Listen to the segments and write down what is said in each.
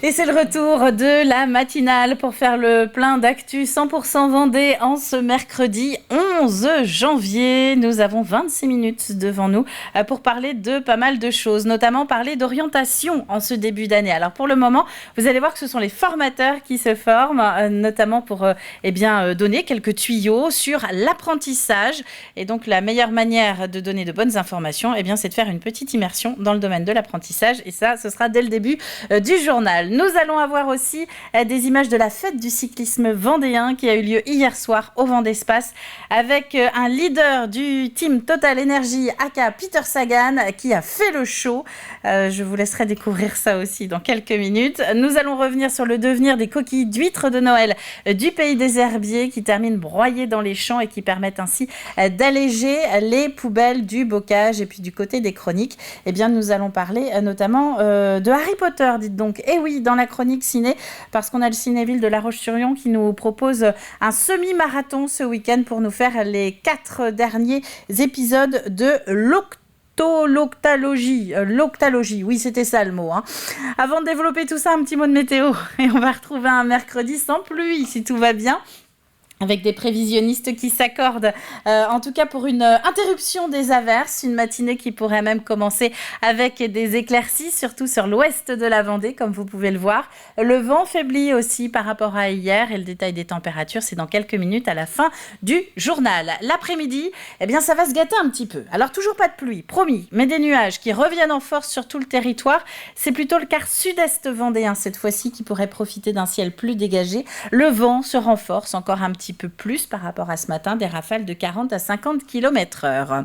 Et c'est le retour de la matinale pour faire le plein d'actu 100% Vendée en ce mercredi 11 janvier. Nous avons 26 minutes devant nous pour parler de pas mal de choses, notamment parler d'orientation en ce début d'année. Alors pour le moment, vous allez voir que ce sont les formateurs qui se forment, notamment pour donner quelques tuyaux sur l'apprentissage. Et donc la meilleure manière de donner de bonnes informations, c'est de faire une petite immersion dans le domaine de l'apprentissage. Et ça, ce sera dès le début du journal. Nous allons avoir aussi des images de la fête du cyclisme vendéen qui a eu lieu hier soir au Vendespace avec un leader du team Total Energy, aka Peter Sagan, qui a fait le show. Je vous laisserai découvrir ça aussi dans quelques minutes. Nous allons revenir sur le devenir des coquilles d'huîtres de Noël du pays des herbiers qui terminent broyées dans les champs et qui permettent ainsi d'alléger les poubelles du bocage. Et puis du côté des chroniques, nous allons parler notamment de Harry Potter, dites donc. Et oui, dans la chronique ciné, parce qu'on a le Cinéville de La Roche-sur-Yon qui nous propose un semi-marathon ce week-end pour nous faire les 4 derniers épisodes de l'octalogie, oui, c'était ça le mot. Avant de développer tout ça, un petit mot de météo. Et on va retrouver un mercredi sans pluie, si tout va bien, avec des prévisionnistes qui s'accordent, en tout cas pour une interruption des averses, une matinée qui pourrait même commencer avec des éclaircies, surtout sur l'ouest de la Vendée, comme vous pouvez le voir. Le vent faiblit aussi par rapport à hier, et le détail des températures, c'est dans quelques minutes à la fin du journal. L'après-midi, ça va se gâter un petit peu. Alors toujours pas de pluie, promis, mais des nuages qui reviennent en force sur tout le territoire. C'est plutôt le quart sud-est vendéen cette fois-ci qui pourrait profiter d'un ciel plus dégagé. Le vent se renforce encore un petit peu plus par rapport à ce matin, des rafales de 40 à 50 km/h.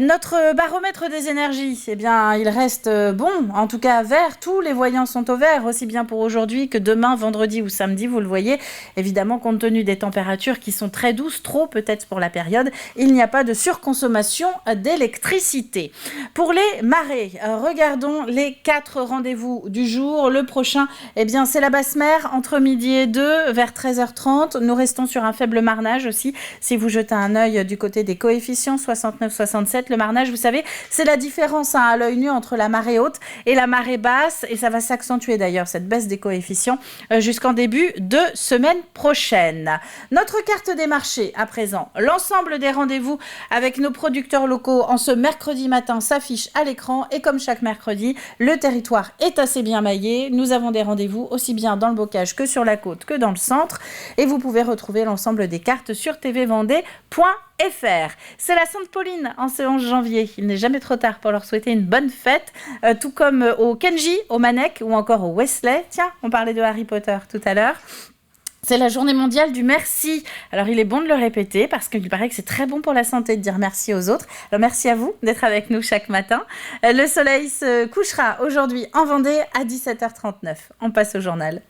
Notre baromètre des énergies, il reste bon, en tout cas vert. Tous les voyants sont au vert, aussi bien pour aujourd'hui que demain, vendredi ou samedi, vous le voyez. Évidemment, compte tenu des températures qui sont très douces, trop peut-être pour la période, il n'y a pas de surconsommation d'électricité. Pour les marées, regardons les 4 rendez-vous du jour. Le prochain, c'est la basse mer, entre midi et 2, vers 13h30. Nous restons sur un faible marnage aussi. Si vous jetez un œil du côté des coefficients, 69-67, le marnage, vous savez, c'est la différence à l'œil nu entre la marée haute et la marée basse, et ça va s'accentuer d'ailleurs, cette baisse des coefficients, jusqu'en début de semaine prochaine. Notre carte des marchés, à présent, l'ensemble des rendez-vous avec nos producteurs locaux en ce mercredi matin s'affiche à l'écran, et comme chaque mercredi, le territoire est assez bien maillé. Nous avons des rendez-vous aussi bien dans le bocage que sur la côte que dans le centre, et vous pouvez retrouver l'ensemble des cartes sur tvvendée.fr. C'est la Sainte-Pauline en ce 11 janvier. Il n'est jamais trop tard pour leur souhaiter une bonne fête, tout comme au Kenji, au Manek ou encore au Wesley. Tiens, on parlait de Harry Potter tout à l'heure. C'est la journée mondiale du merci. Alors, il est bon de le répéter parce qu'il paraît que c'est très bon pour la santé de dire merci aux autres. Alors, merci à vous d'être avec nous chaque matin. Le soleil se couchera aujourd'hui en Vendée à 17h39. On passe au journal.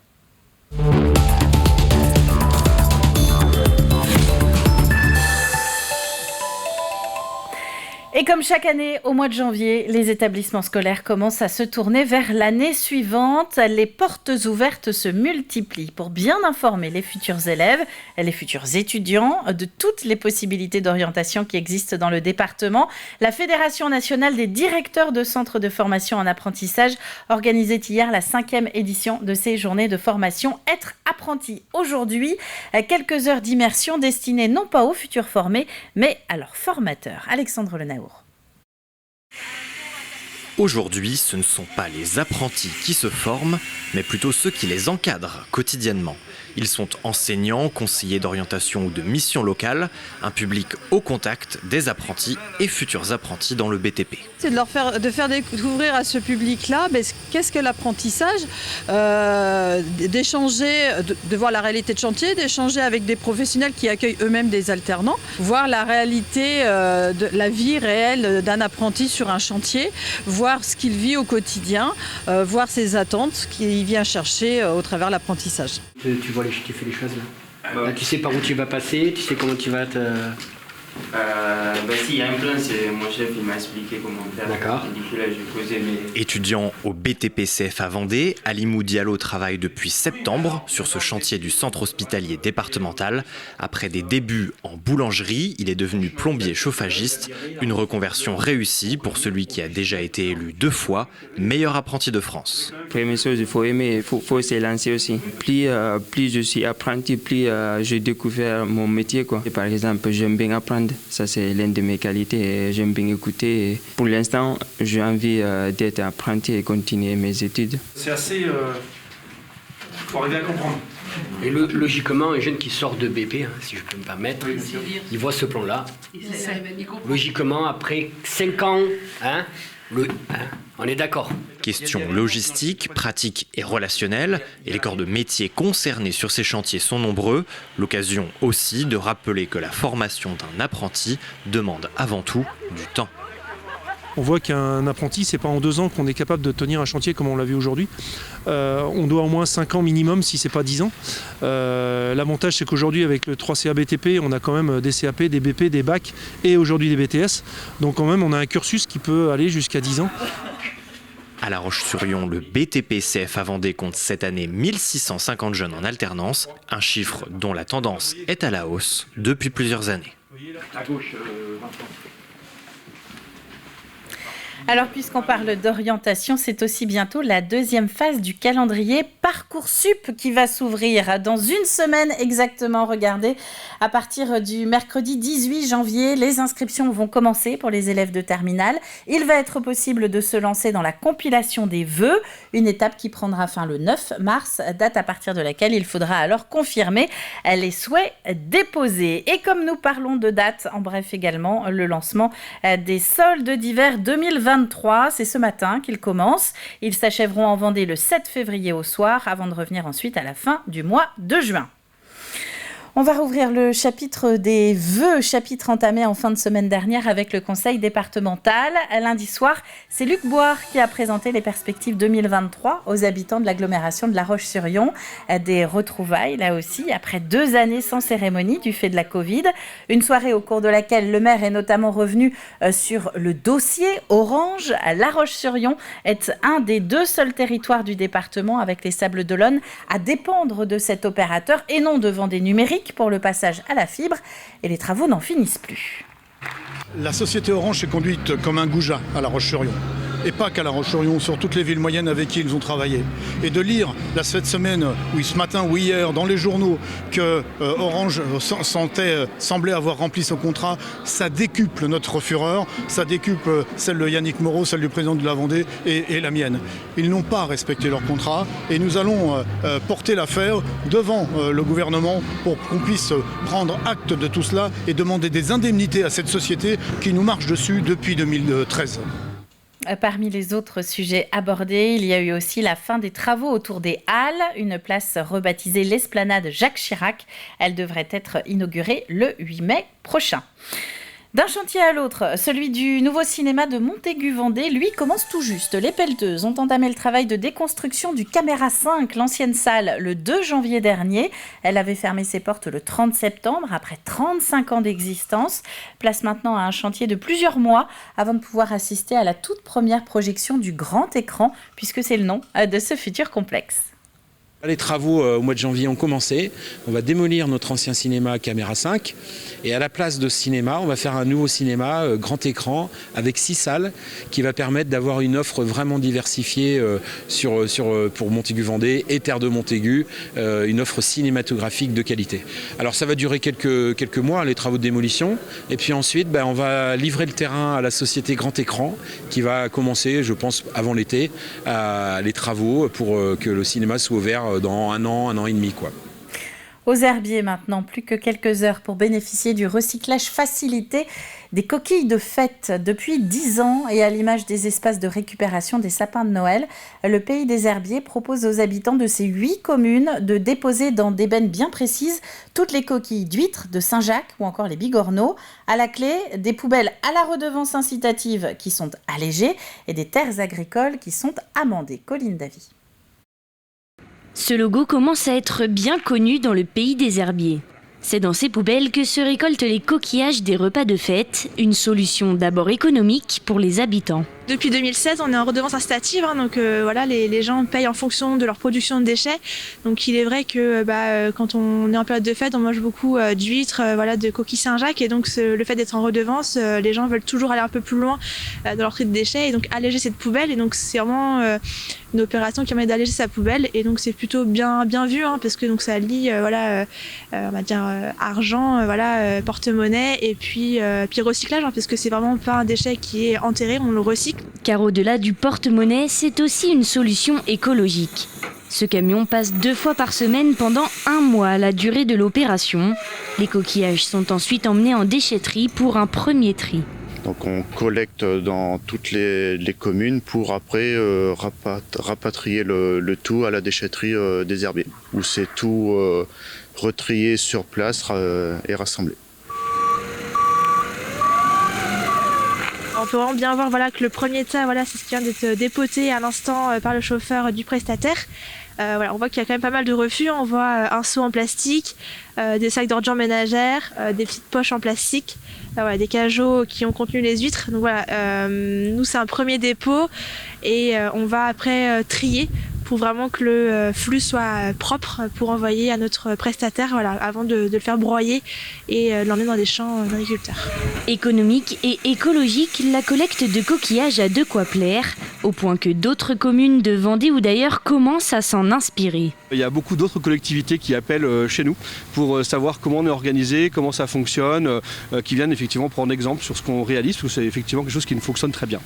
Et comme chaque année, au mois de janvier, les établissements scolaires commencent à se tourner vers l'année suivante. Les portes ouvertes se multiplient pour bien informer les futurs élèves, les futurs étudiants de toutes les possibilités d'orientation qui existent dans le département. La Fédération nationale des directeurs de centres de formation en apprentissage organisait hier la 5e édition de ces journées de formation Être apprenti. Aujourd'hui, quelques heures d'immersion destinées non pas aux futurs formés, mais à leurs formateurs. Alexandre Lenaour. Aujourd'hui, ce ne sont pas les apprentis qui se forment, mais plutôt ceux qui les encadrent quotidiennement. Ils sont enseignants, conseillers d'orientation ou de mission locale, un public au contact des apprentis et futurs apprentis dans le BTP. C'est de faire découvrir à ce public-là qu'est-ce que l'apprentissage, d'échanger, de voir la réalité de chantier, d'échanger avec des professionnels qui accueillent eux-mêmes des alternants, voir la réalité de la vie réelle d'un apprenti sur un chantier, voir ce qu'il vit au quotidien, voir ses attentes qu'il vient chercher au travers de l'apprentissage. Tu fais les choses là. Là, tu sais par où tu vas passer, tu sais comment tu vas te... Si, il y a un plan, c'est mon chef, il m'a expliqué comment faire. D'accord. Et du coup, là, j'ai posé mes... Étudiant au BTP CFA Vendée, Alimou Diallo travaille depuis septembre sur ce chantier du centre hospitalier départemental. Après des débuts en boulangerie, il est devenu plombier chauffagiste. Une reconversion réussie pour celui qui a déjà été élu 2 fois meilleur apprenti de France. Première chose, il faut aimer, il faut se lancer aussi. Plus je suis apprenti, plus j'ai découvert mon métier, quoi. Et par exemple, j'aime bien apprendre, ça c'est l'une de mes qualités, et j'aime bien écouter. Et pour l'instant, j'ai envie d'être apprenti et continuer mes études. C'est assez... faut arriver à comprendre. Et logiquement, un jeune qui sort de BP, si je peux me permettre, il voit ce plan-là. Logiquement, après 5 ans, on est d'accord. Question logistique, pratique et relationnelle, et les corps de métier concernés sur ces chantiers sont nombreux. L'occasion aussi de rappeler que la formation d'un apprenti demande avant tout du temps. On voit qu'un apprenti, c'est pas en 2 ans qu'on est capable de tenir un chantier comme on l'a vu aujourd'hui. On doit au moins 5 ans minimum, si c'est pas 10 ans. L'avantage, c'est qu'aujourd'hui, avec le 3CA BTP, on a quand même des CAP, des BP, des bacs et aujourd'hui des BTS. Donc quand même, on a un cursus qui peut aller jusqu'à 10 ans. À La Roche-sur-Yon, le BTP CFA Vendée compte cette année 1650 jeunes en alternance, un chiffre dont la tendance est à la hausse depuis plusieurs années. À gauche, Alors, puisqu'on parle d'orientation, c'est aussi bientôt la deuxième phase du calendrier Parcoursup qui va s'ouvrir dans une semaine exactement. Regardez, à partir du mercredi 18 janvier, les inscriptions vont commencer pour les élèves de terminale. Il va être possible de se lancer dans la compilation des vœux, une étape qui prendra fin le 9 mars, date à partir de laquelle il faudra alors confirmer les souhaits déposés. Et comme nous parlons de date, en bref également, le lancement des soldes d'hiver 2023, c'est ce matin qu'ils commencent. Ils s'achèveront en Vendée le 7 février au soir, avant de revenir ensuite à la fin du mois de juin. On va rouvrir le chapitre des vœux, chapitre entamé en fin de semaine dernière avec le conseil départemental. Lundi soir, c'est Luc Boire qui a présenté les perspectives 2023 aux habitants de l'agglomération de La Roche-sur-Yon. Des retrouvailles, là aussi, après 2 années sans cérémonie du fait de la Covid. Une soirée au cours de laquelle le maire est notamment revenu sur le dossier Orange. La Roche-sur-Yon est un des 2 seuls territoires du département avec les Sables d'Olonne à dépendre de cet opérateur et non de Vendée Numérique pour le passage à la fibre, et les travaux n'en finissent plus. La société Orange s'est conduite comme un goujat à La Roche-sur-Yon. Et pas qu'à La Roche-sur-Yon, sur toutes les villes moyennes avec qui ils ont travaillé. Et de lire là, cette semaine, ou ce matin ou hier, dans les journaux, que Orange semblait avoir rempli son contrat, ça décuple notre fureur, ça décuple celle de Yannick Moreau, celle du président de la Vendée et la mienne. Ils n'ont pas respecté leur contrat et nous allons porter l'affaire devant le gouvernement pour qu'on puisse prendre acte de tout cela et demander des indemnités à cette société qui nous marche dessus depuis 2013. Parmi les autres sujets abordés, il y a eu aussi la fin des travaux autour des Halles, une place rebaptisée l'Esplanade Jacques Chirac. Elle devrait être inaugurée le 8 mai prochain. D'un chantier à l'autre, celui du nouveau cinéma de Montaigu-Vendée, lui, commence tout juste. Les pelleteuses ont entamé le travail de déconstruction du Caméra 5, l'ancienne salle, le 2 janvier dernier. Elle avait fermé ses portes le 30 septembre, après 35 ans d'existence. Place maintenant à un chantier de plusieurs mois avant de pouvoir assister à la toute première projection du grand écran, puisque c'est le nom de ce futur complexe. Les travaux au mois de janvier ont commencé. On va démolir notre ancien cinéma Caméra 5 et à la place de ce cinéma, on va faire un nouveau cinéma grand écran avec 6 salles qui va permettre d'avoir une offre vraiment diversifiée pour Montaigu-Vendée et Terre de Montaigu, une offre cinématographique de qualité. Alors ça va durer quelques mois, les travaux de démolition, et puis ensuite on va livrer le terrain à la société Grand Écran qui va commencer, je pense, avant l'été, les travaux pour que le cinéma soit ouvert dans un an et demi, quoi. Aux herbiers maintenant, plus que quelques heures pour bénéficier du recyclage facilité des coquilles de fête. Depuis 10 ans, et à l'image des espaces de récupération des sapins de Noël, le Pays des Herbiers propose aux habitants de ces 8 communes de déposer dans des bennes bien précises toutes les coquilles d'huîtres, de Saint-Jacques ou encore les bigorneaux. À la clé, des poubelles à la redevance incitative qui sont allégées et des terres agricoles qui sont amendées. Colline Davy. Ce logo commence à être bien connu dans le Pays des Herbiers. C'est dans ces poubelles que se récoltent les coquillages des repas de fête, une solution d'abord économique pour les habitants. Depuis 2016, on est en redevance incitative, donc voilà, les gens payent en fonction de leur production de déchets. Donc il est vrai que quand on est en période de fête, on mange beaucoup d'huîtres, de coquilles Saint-Jacques, et donc le fait d'être en redevance, les gens veulent toujours aller un peu plus loin dans leur tri de déchets et donc alléger cette poubelle. Et donc c'est vraiment une opération qui permet d'alléger sa poubelle, et donc c'est plutôt bien vu, parce que donc ça lie on va dire argent, porte-monnaie et puis recyclage, parce que c'est vraiment pas un déchet qui est enterré, on le recycle. Car au-delà du porte-monnaie, c'est aussi une solution écologique. Ce camion passe 2 fois par semaine pendant 1 mois, la durée de l'opération. Les coquillages sont ensuite emmenés en déchetterie pour un premier tri. Donc on collecte dans toutes les communes pour après rapatrier le tout à la déchetterie des herbiers, où c'est tout retrié sur place et rassemblé. On peut vraiment bien voir que le premier tas, c'est ce qui vient d'être dépoté à l'instant par le chauffeur du prestataire. On voit qu'il y a quand même pas mal de refus. On voit un seau en plastique, des sacs d'ordures ménagères, des petites poches en plastique, des cajots qui ont contenu les huîtres. Donc nous c'est un premier dépôt et on va après trier pour vraiment que le flux soit propre pour envoyer à notre prestataire avant de le faire broyer et l'emmener dans des champs d'agriculteurs. Économique et écologique, la collecte de coquillages a de quoi plaire, au point que d'autres communes de Vendée ou d'ailleurs commencent à s'en inspirer. Il y a beaucoup d'autres collectivités qui appellent chez nous pour savoir comment on est organisé, comment ça fonctionne, qui viennent effectivement prendre exemple sur ce qu'on réalise, parce que c'est effectivement quelque chose qui fonctionne très bien.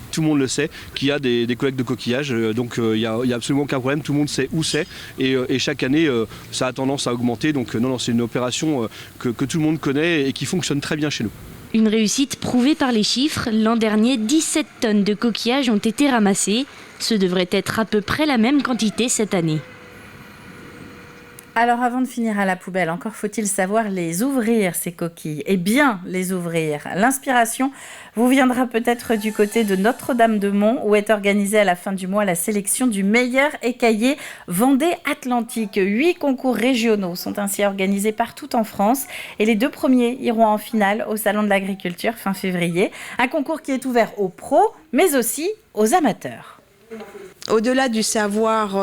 Tout le monde le sait, qu'il y a des collectes de coquillages, donc il n'y a absolument aucun problème, tout le monde sait où c'est, et chaque année ça a tendance à augmenter, donc non, c'est une opération que tout le monde connaît et qui fonctionne très bien chez nous. Une réussite prouvée par les chiffres. L'an dernier, 17 tonnes de coquillages ont été ramassées. Ce devrait être à peu près la même quantité cette année. Alors avant de finir à la poubelle, encore faut-il savoir les ouvrir, ces coquilles, et bien les ouvrir. L'inspiration vous viendra peut-être du côté de Notre-Dame-de-Mont, où est organisée à la fin du mois la sélection du meilleur écaillé Vendée Atlantique. 8 concours régionaux sont ainsi organisés partout en France, et les 2 premiers iront en finale au Salon de l'Agriculture fin février. Un concours qui est ouvert aux pros, mais aussi aux amateurs. Au-delà du savoir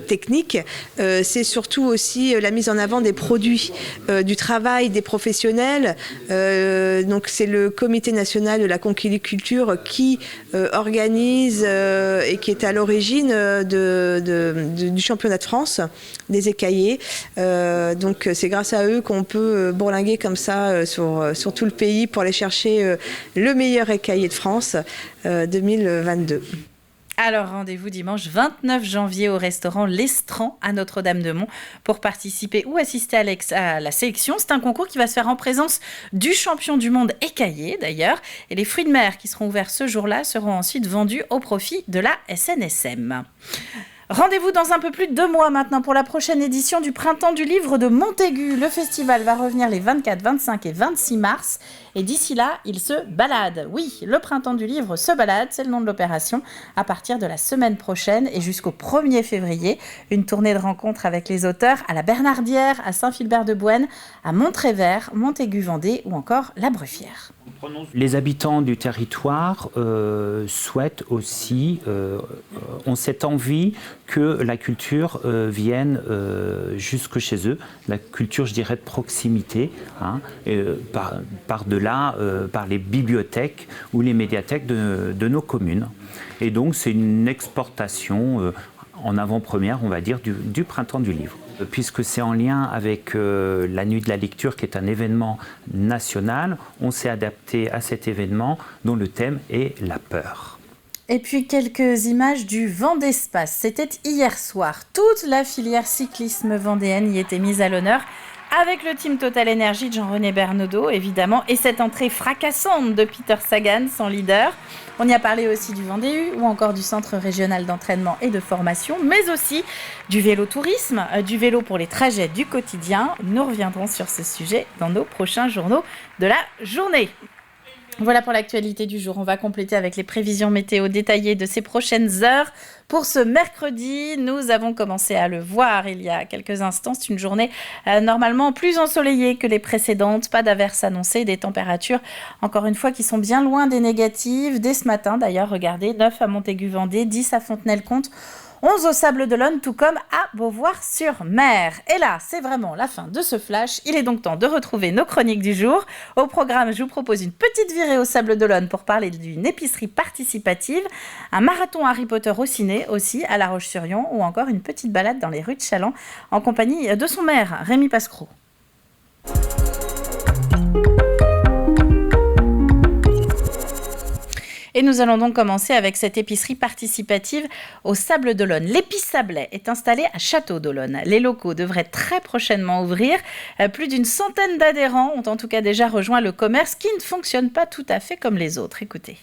technique, c'est surtout aussi la mise en avant des produits, du travail des professionnels. Donc c'est le Comité national de la conchyliculture qui organise et qui est à l'origine du championnat de France des écaillés. Donc c'est grâce à eux qu'on peut bourlinguer comme ça sur tout le pays pour aller chercher le meilleur écaillé de France 2022. Alors rendez-vous dimanche 29 janvier au restaurant L'Estran à Notre-Dame-de-Mont pour participer ou assister à la sélection. C'est un concours qui va se faire en présence du champion du monde écaillé d'ailleurs. Et les fruits de mer qui seront ouverts ce jour-là seront ensuite vendus au profit de la SNSM. Rendez-vous dans un peu plus de 2 mois maintenant pour la prochaine édition du Printemps du Livre de Montaigu. Le festival va revenir les 24, 25 et 26 mars. Et d'ici là, il se balade. Oui, le Printemps du Livre se balade, c'est le nom de l'opération. À partir de la semaine prochaine et jusqu'au 1er février, une tournée de rencontres avec les auteurs à la Bernardière, à Saint-Philbert-de-Bouenne, à Montrévert, Montaigu-Vendée ou encore la Bruffière. Les habitants du territoire souhaitent aussi, ont cette envie que la culture vienne jusque chez eux, la culture, je dirais, de proximité, par-delà, par les bibliothèques ou les médiathèques de nos communes. Et donc c'est une exportation en avant-première, on va dire, du Printemps du Livre. Puisque c'est en lien avec la Nuit de la Lecture, qui est un événement national, on s'est adapté à cet événement dont le thème est la peur. Et puis quelques images du Vendespace. C'était hier soir. Toute la filière cyclisme vendéenne y était mise à l'honneur, avec le team Total Energy de Jean-René Bernaudot, évidemment, et cette entrée fracassante de Peter Sagan, son leader. On y a parlé aussi du Vendée U ou encore du Centre régional d'entraînement et de formation, mais aussi du vélo-tourisme, du vélo pour les trajets du quotidien. Nous reviendrons sur ce sujet dans nos prochains journaux de la journée. Voilà pour l'actualité du jour. On va compléter avec les prévisions météo détaillées de ces prochaines heures. Pour ce mercredi, nous avons commencé à le voir il y a quelques instants. C'est une journée normalement plus ensoleillée que les précédentes. Pas d'averses annoncées, des températures, encore une fois, qui sont bien loin des négatives. Dès ce matin, d'ailleurs, regardez, 9 à Montaigu-Vendée, 10 à Fontenay-le-Comte, 11 au Sables-d'Olonne, tout comme à Beauvoir-sur-Mer. Et là, c'est vraiment la fin de ce flash. Il est donc temps de retrouver nos chroniques du jour. Au programme, je vous propose une petite virée au Sables-d'Olonne pour parler d'une épicerie participative, un marathon Harry Potter au ciné aussi à La Roche-sur-Yon, ou encore une petite balade dans les rues de Challans en compagnie de son maire, Rémi Pascreau. Et nous allons donc commencer avec cette épicerie participative au Sables-d'Olonne. L'Épice Sablé est installée à Château-d'Olonne. Les locaux devraient très prochainement ouvrir. Plus d'une centaine d'adhérents ont en tout cas déjà rejoint le commerce qui ne fonctionne pas tout à fait comme les autres. Écoutez.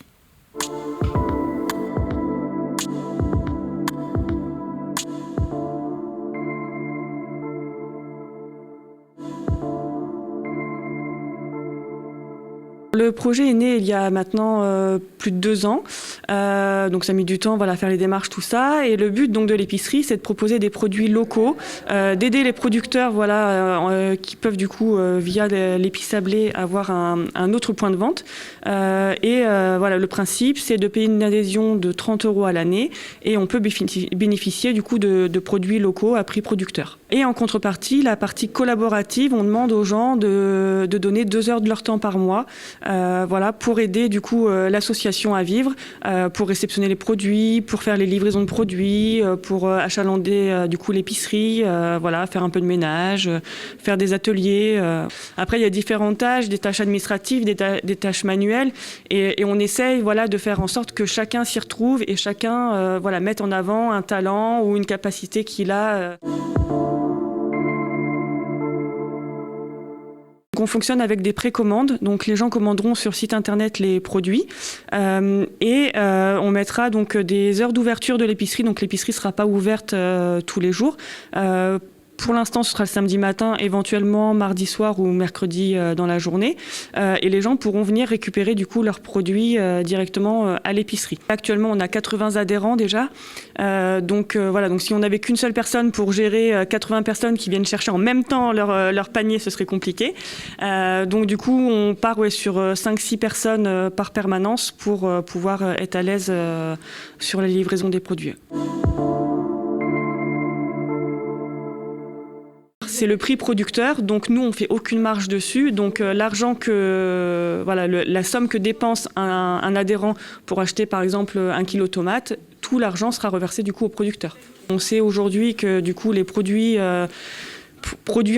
Le projet est né il y a maintenant plus de 2 ans, donc ça a mis du temps à faire les démarches, tout ça. Et le but donc de l'épicerie, c'est de proposer des produits locaux, d'aider les producteurs qui peuvent du coup via l'Épice Sablé avoir un autre point de vente. Le principe, c'est de payer une adhésion de 30 € à l'année et on peut bénéficier du coup de produits locaux à prix producteur. Et en contrepartie, la partie collaborative, on demande aux gens de donner 2 heures de leur temps par mois. Pour aider du coup l'association à vivre, pour réceptionner les produits, pour faire les livraisons de produits, pour achalander du coup l'épicerie, faire un peu de ménage, faire des ateliers. Après, il y a différentes tâches, des tâches administratives, des tâches manuelles, et on essaye de faire en sorte que chacun s'y retrouve et chacun mette en avant un talent ou une capacité qu'il a. On fonctionne avec des précommandes, donc les gens commanderont sur site internet les produits on mettra donc des heures d'ouverture de l'épicerie, donc l'épicerie ne sera pas ouverte tous les jours. Pour l'instant, ce sera le samedi matin, éventuellement mardi soir ou mercredi dans la journée. Et les gens pourront venir récupérer du coup leurs produits directement à l'épicerie. Actuellement, on a 80 adhérents déjà. Donc si on n'avait qu'une seule personne pour gérer 80 personnes qui viennent chercher en même temps leur panier, ce serait compliqué. Donc du coup, on part sur 5-6 personnes par permanence pour pouvoir être à l'aise sur la livraison des produits. C'est le prix producteur, donc nous on fait aucune marge dessus. Donc l'argent la somme que dépense un adhérent pour acheter par exemple 1 kilo de tomates, tout l'argent sera reversé du coup au producteur. On sait aujourd'hui que du coup les produits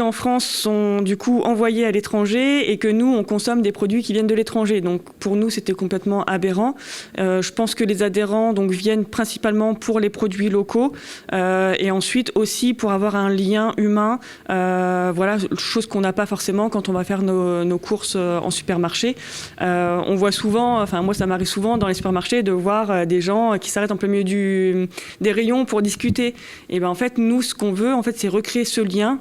en France sont du coup envoyés à l'étranger et que nous on consomme des produits qui viennent de l'étranger. Donc pour nous c'était complètement aberrant. Je pense que les adhérents donc viennent principalement pour les produits locaux et ensuite aussi pour avoir un lien humain. Chose qu'on n'a pas forcément quand on va faire nos courses en supermarché. On voit souvent, moi ça m'arrive souvent dans les supermarchés de voir des gens qui s'arrêtent en plein milieu des rayons pour discuter. Et en fait nous ce qu'on veut c'est recréer ce lien.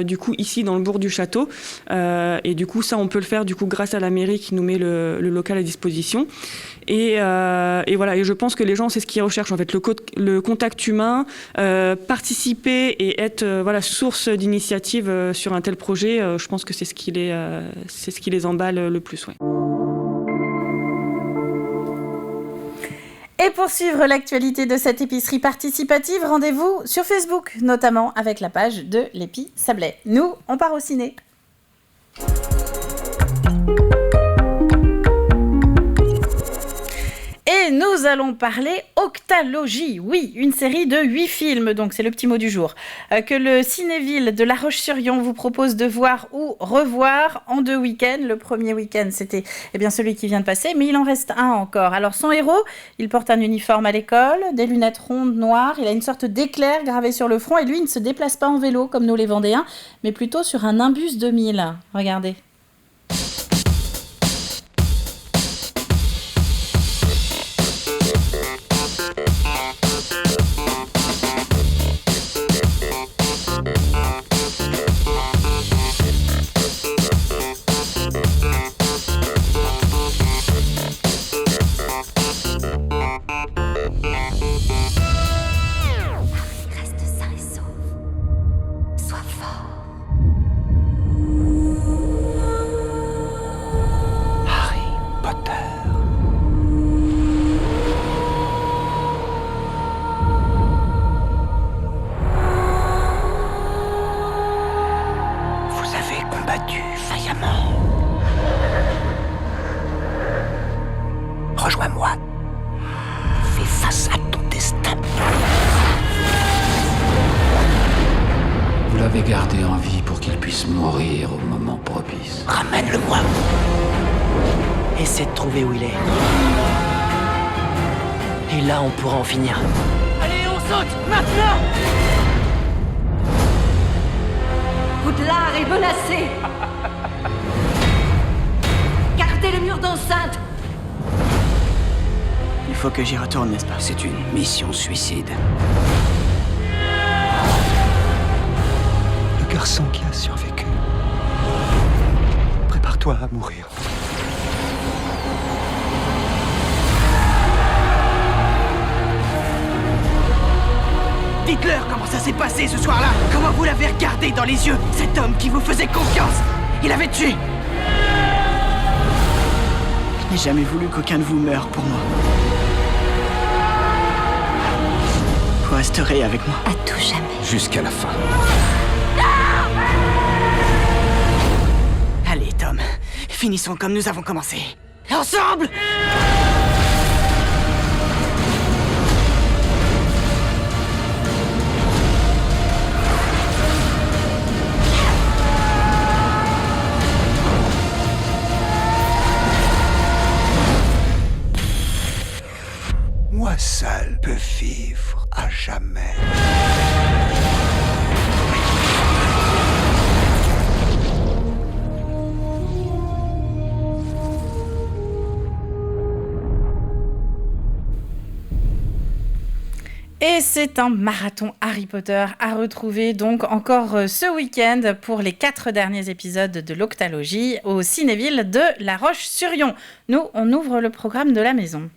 Du coup ici dans le bourg du château et du coup ça on peut le faire du coup grâce à la mairie qui nous met le local à disposition et je pense que les gens c'est ce qu'ils recherchent en fait, le contact humain, participer et être source d'initiative sur un tel projet. Je pense que c'est ce qui les emballe le plus. Et pour suivre l'actualité de cette épicerie participative, rendez-vous sur Facebook, notamment avec la page de l'Épice Sablé. Nous, on part au ciné. Et nous allons parler Octalogie, oui, une série de 8 films, donc c'est le petit mot du jour, que le Cinéville de La Roche-sur-Yon vous propose de voir ou revoir en 2 week-ends. Le premier week-end, c'était celui qui vient de passer, mais il en reste un encore. Alors son héros, il porte un uniforme à l'école, des lunettes rondes noires, il a une sorte d'éclair gravé sur le front, et lui, il ne se déplace pas en vélo comme nous les Vendéens, mais plutôt sur un Nimbus 2000. Regardez. l'avez gardé en vie pour qu'il puisse mourir au moment propice. Ramène-le-moi. Essaie de trouver où il est. Et là, on pourra en finir. Allez, on saute, maintenant! Poudlard est menacé. Gardez le mur d'enceinte. Il faut que j'y retourne, n'est-ce pas? C'est une mission suicide. Le garçon qui a survécu. Prépare-toi à mourir. Dites-leur comment ça s'est passé ce soir-là. Comment vous l'avez regardé dans les yeux. Cet homme qui vous faisait confiance. Il avait tué. Je n'ai jamais voulu qu'aucun de vous meure pour moi. Vous resterez avec moi. À tout jamais. Jusqu'à la fin. Allez, Tom. Finissons comme nous avons commencé. Ensemble! Moi seul peux vivre à jamais. Et c'est un marathon Harry Potter à retrouver donc encore ce week-end pour les 4 derniers épisodes de l'Octalogie au Cinéville de La Roche-sur-Yon. Nous, on ouvre le programme de la maison.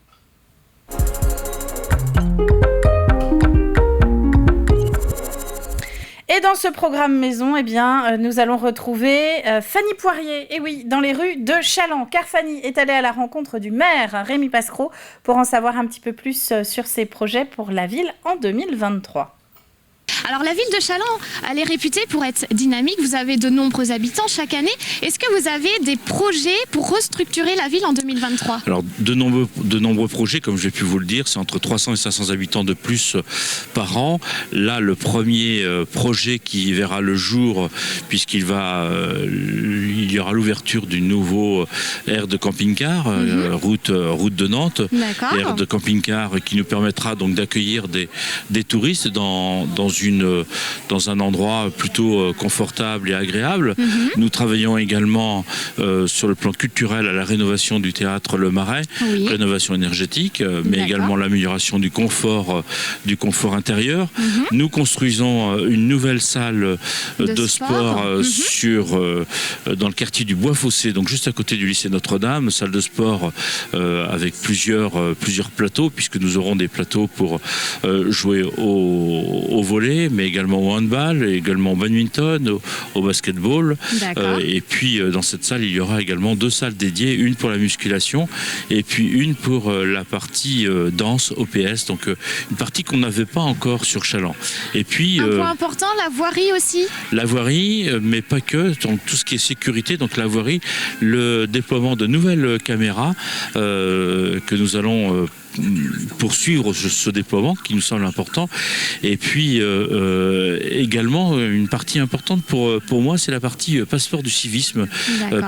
Et dans ce programme maison, eh bien, nous allons retrouver Fanny Poirier, et oui, dans les rues de Chaland, car Fanny est allée à la rencontre du maire Rémi Pascreau pour en savoir un petit peu plus sur ses projets pour la ville en 2023. Alors la ville de Chaland, elle est réputée pour être dynamique, vous avez de nombreux habitants chaque année. Est-ce que vous avez des projets pour restructurer la ville en 2023 ? Alors de nombreux projets, comme j'ai pu vous le dire, c'est entre 300 et 500 habitants de plus par an. Là, le premier projet qui verra le jour, puisqu'il il y aura l'ouverture du nouveau aire de camping-car, route de Nantes, aire de camping-car qui nous permettra donc d'accueillir des touristes dans un endroit plutôt confortable et agréable. Nous travaillons également sur le plan culturel à la rénovation du théâtre Le Marais, rénovation énergétique, mais également l'amélioration du confort intérieur. Nous construisons une nouvelle salle de sport dans le quartier du Bois-Fossé, donc juste à côté du lycée Notre-Dame, salle de sport avec plusieurs plateaux, puisque nous aurons des plateaux pour jouer au volley, mais également au handball, également au badminton, au basketball. Et puis dans cette salle, il y aura également 2 salles dédiées, une pour la musculation et puis une pour la partie danse OPS, donc une partie qu'on n'avait pas encore sur Chaland. Et puis un point important, la voirie aussi. La voirie, mais pas que, donc tout ce qui est sécurité, donc la voirie, le déploiement de nouvelles caméras que nous allons poursuivre ce déploiement qui nous semble important. Et puis également une partie importante pour moi, c'est la partie passeport du civisme.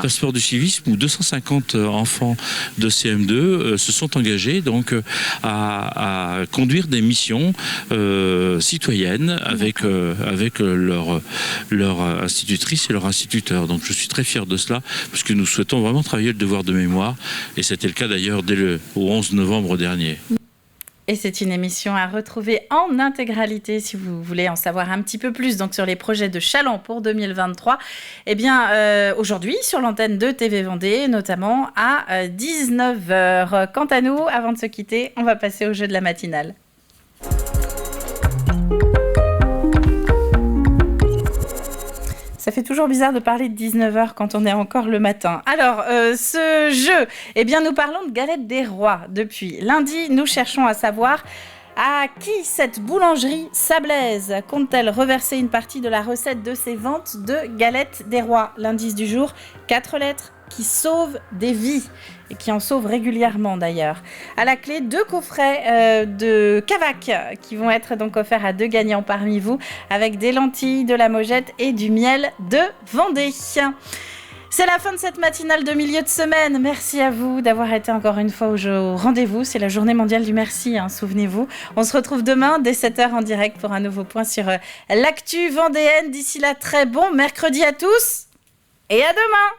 Passeport du civisme où 250 enfants de CM2 se sont engagés donc à conduire des missions citoyennes avec leur institutrice et leur instituteur. Donc je suis très fier de cela parce que nous souhaitons vraiment travailler le devoir de mémoire et c'était le cas d'ailleurs au 11 novembre dernier. Et c'est une émission à retrouver en intégralité si vous voulez en savoir un petit peu plus donc sur les projets de Chaland pour 2023. Eh bien, aujourd'hui, sur l'antenne de TV Vendée, notamment à 19h. Quant à nous, avant de se quitter, on va passer au jeu de la matinale. Ça fait toujours bizarre de parler de 19h quand on est encore le matin. Alors, ce jeu, eh bien, nous parlons de galettes des rois. Depuis lundi, nous cherchons à savoir à qui cette boulangerie sablaise compte-t-elle reverser une partie de la recette de ses ventes de galettes des rois. L'indice du jour, 4 lettres, qui sauvent des vies et qui en sauvent régulièrement d'ailleurs. À la clé, 2 coffrets de Cavac qui vont être donc offerts à 2 gagnants parmi vous avec des lentilles, de la Mogette et du miel de Vendée. C'est la fin de cette matinale de milieu de semaine. Merci à vous d'avoir été encore une fois au rendez-vous. C'est la journée mondiale du merci, souvenez-vous. On se retrouve demain dès 7h en direct pour un nouveau point sur l'actu vendéenne. D'ici là, très bon mercredi à tous et à demain.